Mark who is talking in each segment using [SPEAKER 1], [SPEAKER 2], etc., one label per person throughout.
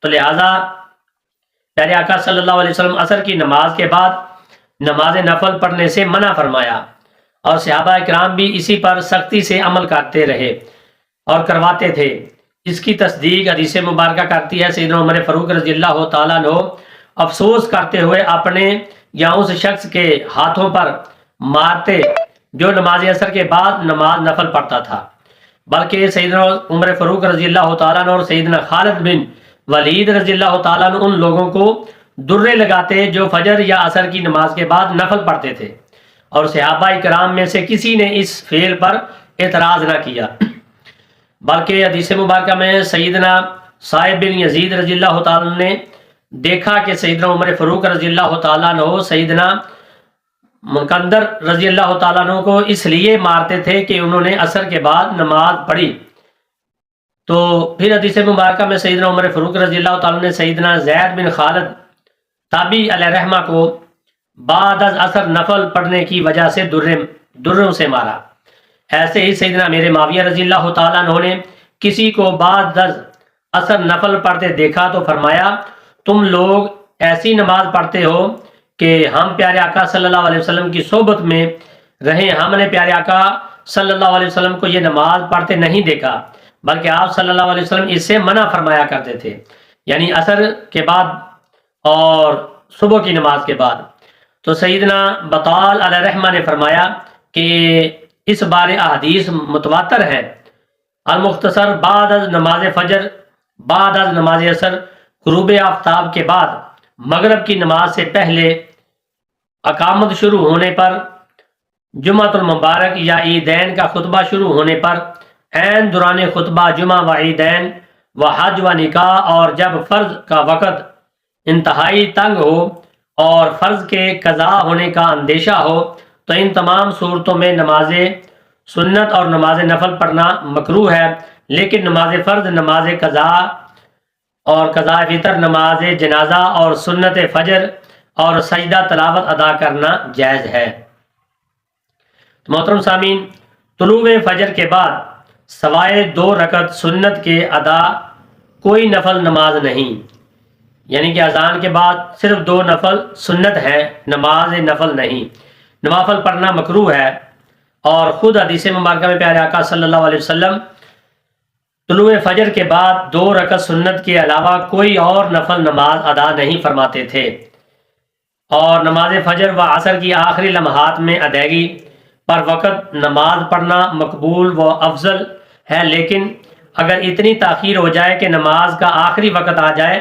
[SPEAKER 1] تو لہٰذا پیارے آقا صلی اللہ علیہ وسلم عصر کی نماز کے بعد نماز نفل پڑھنے سے منع فرمایا، اور صحابہ کرام بھی اسی پر سختی سے عمل کرتے رہے اور کرواتے تھے۔ اس کی تصدیق حدیث مبارکہ کرتی ہے سیدنا عمر فاروق رضی اللہ تعالیٰ عنہ افسوس کرتے ہوئے اپنے یا اس شخص کے ہاتھوں پر مارتے جو نماز عصر کے بعد نماز نفل پڑھتا تھا، بلکہ سیدنا عمر فاروق رضی اللہ تعالیٰ عنہ اور سیدنا خالد بن ولید رضی اللہ تعالیٰ عنہ ان لوگوں کو درے لگاتے جو فجر یا عصر کی نماز کے بعد نفل پڑھتے تھے، اور صحابہ کرام میں سے کسی نے اس فعل پر اعتراض نہ کیا، بلکہ حدیث مبارکہ میں سیدنا صائب بن یزید رضی اللہ تعالیٰ عنہ نے دیکھا کہ سیدنا عمر فاروق رضی اللہ تعالیٰ عنہ سیدنا مکندر رضی اللہ تعالیٰ عنہ کو اس لیے مارتے تھے کہ انہوں نے عصر کے بعد نماز پڑھی۔ تو پھر حدیث مبارکہ میں سیدنا عمر فاروق رضی اللہ تعالیٰ عنہ نے سیدنا زید بن خالد تابعی علیہ رحمہ کو بعد از عصر نفل پڑھنے کی وجہ سے دروں سے مارا۔ ایسے ہی سیدنا امیر معاویہ رضی اللہ تعالیٰ عنہ نے کسی کو بعد از عصر نفل پڑھتے دیکھا تو فرمایا تم لوگ ایسی نماز پڑھتے ہو کہ ہم پیارے آقا صلی اللہ علیہ وسلم کی صحبت میں رہیں، ہم نے پیارے آقا صلی اللہ علیہ وسلم کو یہ نماز پڑھتے نہیں دیکھا، بلکہ آپ صلی اللہ علیہ وسلم اس سے منع فرمایا کرتے تھے، یعنی عصر کے بعد اور صبح کی نماز کے بعد۔ تو سیدنا بطال علیہ رحمہ نے فرمایا کہ اس بارے احادیث متواتر ہے۔ المختصر بعد از نماز فجر، بعد از نماز عصر، غروب آفتاب کے بعد، مغرب کی نماز سے پہلے، اقامت شروع ہونے پر، جمعۃ المبارک یا عیدین کا خطبہ شروع ہونے پر، عین دوران خطبہ جمعہ و عیدین و حج و نکاح، اور جب فرض کا وقت انتہائی تنگ ہو اور فرض کے قضاء ہونے کا اندیشہ ہو، تو ان تمام صورتوں میں نماز سنت اور نماز نفل پڑھنا مکروہ ہے، لیکن نماز فرض، نماز قضاء اور قضاء فطر، نماز جنازہ اور سنت فجر اور سجدہ تلاوت ادا کرنا جائز ہے۔ محترم سامعین، طلوع فجر کے بعد سوائے 2 رکعت سنت کے ادا کوئی نفل نماز نہیں، یعنی کہ اذان کے بعد صرف 2 نفل سنت ہے، نماز نفل نہیں، نوافل پڑھنا مکروہ ہے۔ اور خود حدیث مبارکہ میں پیارے آقا صلی اللہ علیہ وسلم طلوع فجر کے بعد 2 رکعت سنت کے علاوہ کوئی اور نفل نماز ادا نہیں فرماتے تھے، اور نماز فجر و عصر کی آخری لمحات میں ادائیگی پر وقت نماز پڑھنا مقبول و افضل ہے، لیکن اگر اتنی تاخیر ہو جائے کہ نماز کا آخری وقت آ جائے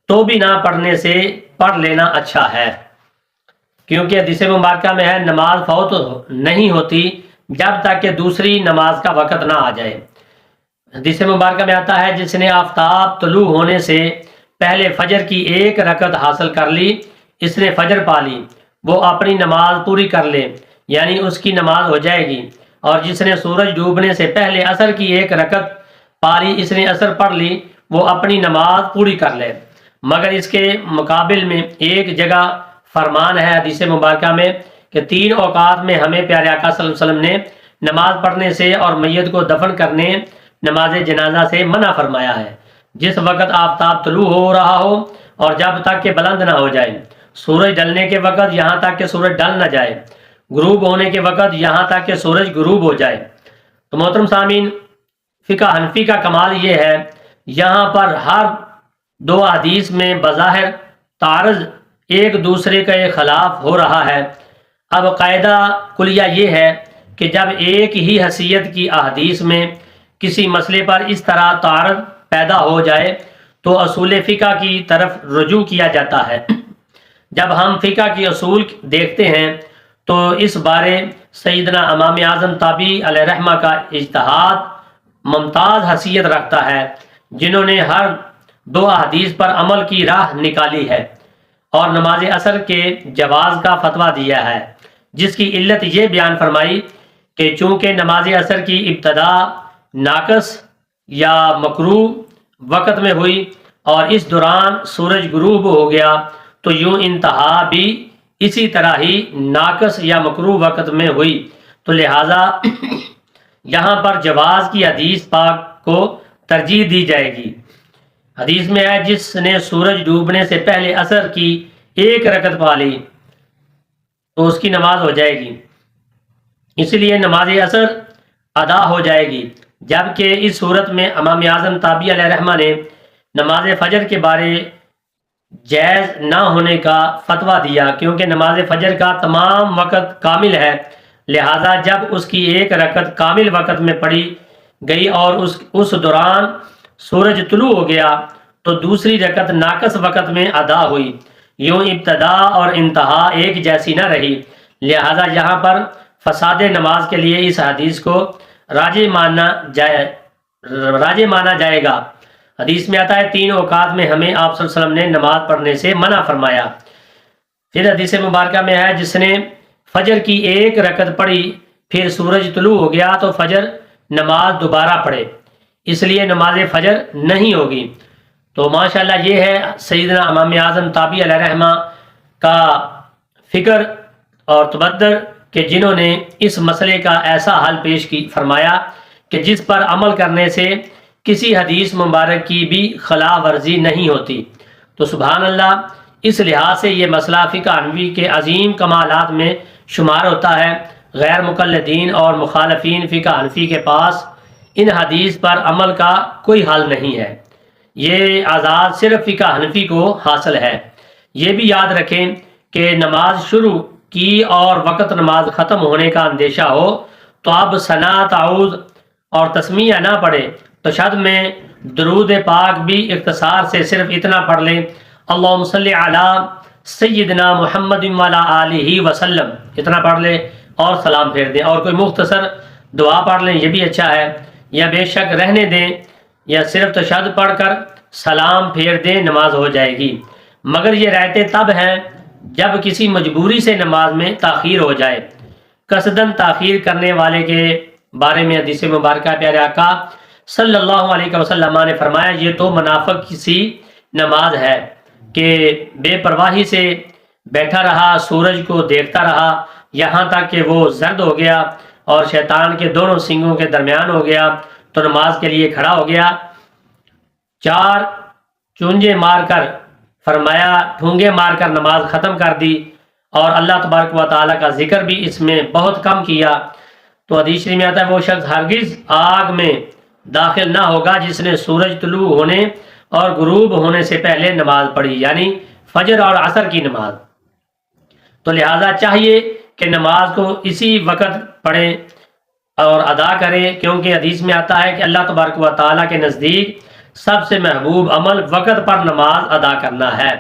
[SPEAKER 1] تو بھی نہ پڑھنے سے پڑھ لینا اچھا ہے، کیونکہ حدیث مبارکہ میں ہے نماز فوت نہیں ہوتی جب تک کہ دوسری نماز کا وقت نہ آ جائے۔ حدیث مبارکہ میں آتا ہے جس نے آفتاب طلوع ہونے سے پہلے فجر کی 1 رکعت حاصل کر لی، اس نے فجر پا لی، وہ اپنی نماز پوری کر لے، یعنی اس کی نماز ہو جائے گی۔ اور جس نے سورج ڈوبنے سے پہلے عصر کی 1 رکعت پا لی، اس نے عصر پڑھ لی، وہ اپنی نماز پوری کر لے۔ مگر اس کے مقابل میں ایک جگہ فرمان ہے حدیث مبارکہ میں کہ 3 اوقات میں ہمیں پیارے آقا صلی اللہ علیہ وسلم نے نماز پڑھنے سے اور میت کو دفن کرنے، نماز جنازہ سے منع فرمایا ہے۔ جس وقت آفتاب طلوع ہو رہا ہو اور جب تک کہ بلند نہ ہو جائے، سورج ڈلنے کے وقت یہاں تک کہ سورج ڈل نہ جائے، غروب ہونے کے وقت یہاں تک کہ سورج غروب ہو جائے۔ تو محترم سامعین، فقہ حنفی کا کمال یہ ہے، یہاں پر ہر 2 حدیث میں بظاہر تعارض ایک دوسرے کے خلاف ہو رہا ہے۔ اب قاعدہ کلیہ یہ ہے کہ جب ایک ہی حیثیت کی احادیث میں کسی مسئلے پر اس طرح تعارض پیدا ہو جائے تو اصول فقہ کی طرف رجوع کیا جاتا ہے۔ جب ہم فقہ کی اصول دیکھتے ہیں تو اس بارے سیدنا امام اعظم تابعی علیہ رحمہ کا اجتہاد ممتاز حیثیت رکھتا ہے، جنہوں نے ہر 2 احادیث پر عمل کی راہ نکالی ہے اور نماز عصر کے جواز کا فتویٰ دیا ہے، جس کی علت یہ بیان فرمائی کہ چونکہ نماز عصر کی ابتدا ناقص یا مکروہ وقت میں ہوئی اور اس دوران سورج غروب ہو گیا، تو یوں انتہا بھی اسی طرح ہی ناقص یا مکروہ وقت میں ہوئی، تو لہٰذا یہاں پر جواز کی حدیث پاک کو ترجیح دی جائے گی۔ حدیث میں ہے جس نے سورج ڈوبنے سے پہلے عصر کی ایک رکعت پا لی تو اس کی نماز ہو جائے گی، اس لیے نماز عصر ادا ہو جائے گی، جبکہ اس صورت میں امام اعظم تابعی علیہ رحمہ نے نماز فجر کے بارے جائز نہ ہونے کا فتویٰ دیا، کیونکہ نماز فجر کا تمام وقت کامل ہے، لہذا جب اس کی ایک رکعت کامل وقت میں پڑھی گئی اور اس دوران سورج طلوع ہو گیا تو دوسری رکعت ناقص وقت میں ادا ہوئی، یوں ابتدا اور انتہا ایک جیسی نہ رہی، لہذا یہاں پر فساد نماز کے لیے اس حدیث کو راجح مانا جائے گا۔ حدیث میں آتا ہے 3 اوقات میں ہمیں آپ صلی اللہ علیہ وسلم نے نماز پڑھنے سے منع فرمایا۔ پھر حدیث مبارکہ میں ہے جس نے فجر کی ایک رکعت پڑھی پھر سورج طلوع ہو گیا تو فجر نماز دوبارہ پڑھے، اس لیے نماز فجر نہیں ہوگی۔ تو ماشاءاللہ یہ ہے سیدنا امام اعظم تابعی علیہ رحمہ کا فکر اور تبدر کہ جنہوں نے اس مسئلے کا ایسا حل پیش فرمایا کہ جس پر عمل کرنے سے کسی حدیث مبارک کی بھی خلاف ورزی نہیں ہوتی۔ تو سبحان اللہ، اس لحاظ سے یہ مسئلہ فقہ حنفی کے عظیم کمالات میں شمار ہوتا ہے۔ غیر مقلدین اور مخالفین فقہ حنفی کے پاس ان حدیث پر عمل کا کوئی حل نہیں ہے، یہ آزاد صرف فقہ حنفی کو حاصل ہے۔ یہ بھی یاد رکھیں کہ نماز شروع کی اور وقت نماز ختم ہونے کا اندیشہ ہو تو اب ثنا، تعوذ اور تسمیہ نہ پڑھے، تشہد میں درود پاک بھی اختصار سے صرف اتنا پڑھ لیں، اللہم صلی علی سیدنا محمد وعلی آلہ وسلم، اتنا پڑھ لیں اور سلام پھیر دیں، اور کوئی مختصر دعا پڑھ لیں یہ بھی اچھا ہے، یا بے شک رہنے دیں یا صرف تشہد پڑھ کر سلام پھیر دیں، نماز ہو جائے گی۔ مگر یہ رعایتیں تب ہیں جب کسی مجبوری سے نماز میں تاخیر ہو جائے۔ قصداً تاخیر کرنے والے کے بارے میں حدیث مبارکہ پیارے آقا صلی اللہ علیہ وسلم نے فرمایا یہ تو منافق کی نماز ہے کہ بے پرواہی سے بیٹھا رہا، سورج کو دیکھتا رہا یہاں تک کہ وہ زرد ہو گیا اور شیطان کے دونوں سنگوں کے درمیان ہو گیا تو نماز کے لیے کھڑا ہو گیا، 4 چونجے مار کر، فرمایا ٹھونگے مار کر نماز ختم کر دی، اور اللہ تبارک و تعالیٰ کا ذکر بھی اس میں بہت کم کیا۔ تو حدیث شریف میں آتا ہے وہ شخص ہرگز آگ میں داخل نہ ہوگا جس نے سورج طلوع ہونے اور غروب ہونے سے پہلے نماز پڑھی، یعنی فجر اور عصر کی نماز۔ تو لہٰذا چاہیے کہ نماز کو اسی وقت پڑھیں اور ادا کریں، کیونکہ حدیث میں آتا ہے کہ اللہ تبارک و تعالیٰ کے نزدیک سب سے محبوب عمل وقت پر نماز ادا کرنا ہے۔